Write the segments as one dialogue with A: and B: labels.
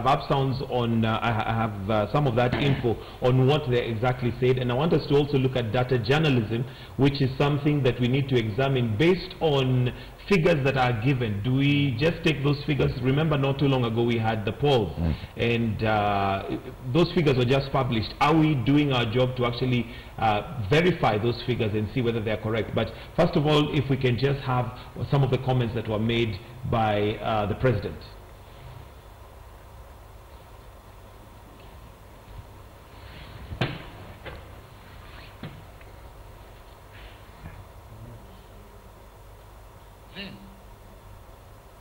A: up sounds on, I have some of that info on what they exactly said, and I want us to also look at data journalism, which is something that we need to examine based on figures that are given. Do we just take those figures? Remember, not too long ago we had the polls, and those figures were just published. Are we doing our job to actually verify those figures and see whether they are correct? But first of all, if we can just have some of the comments that were made by the President.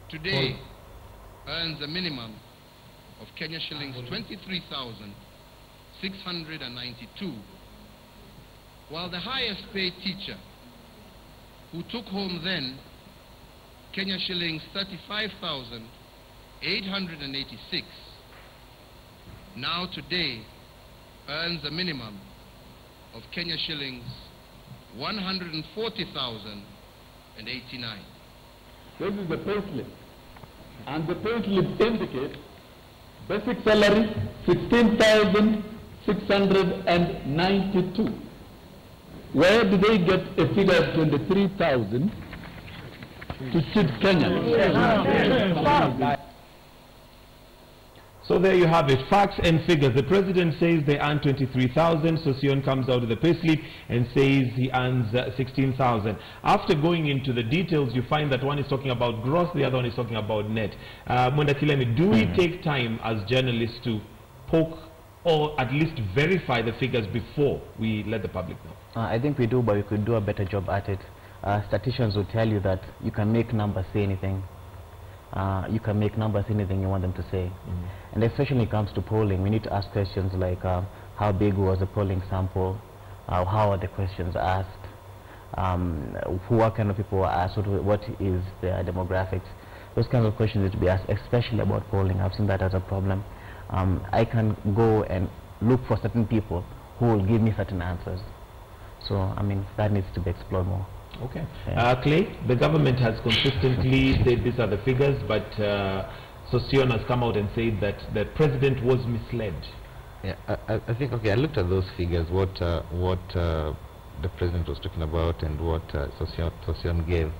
B: Today earns a minimum of Kenya shillings 23,692, while the highest paid teacher, who took home then Kenya shillings 35,886, now today earns a minimum of Kenya shillings 140,089.
C: This is the payslip, and the payslip indicates basic salary 16,692. Where do they get a figure of 23,000 to cheat Kenya?
A: So there you have it, facts and figures. The President says they earn 23,000. Sossion comes out with the payslip and says he earns 16,000. After going into the details, you find that one is talking about gross, the other one is talking about net. Mwenda Kilemi, do we take time as journalists to poke or at least verify the figures before we let the public know?
D: I think we do, but we could do a better job at it. Statisticians will tell you that you can make numbers say anything. You can make numbers anything you want them to say. And especially when it comes to polling, we need to ask questions like how big was the polling sample, how are the questions asked, what kind of people were asked, what is their demographics. Those kinds of questions need to be asked, especially about polling. I've seen that as a problem. I can go and look for certain people who will give me certain answers. So, I mean, that needs to be explored more.
A: Okay. Clay, the government has consistently said these are the figures, but Sossion has come out and said that the President was misled.
E: Yeah, I think, okay, I looked at those figures, what the President was talking about and what Sossion gave.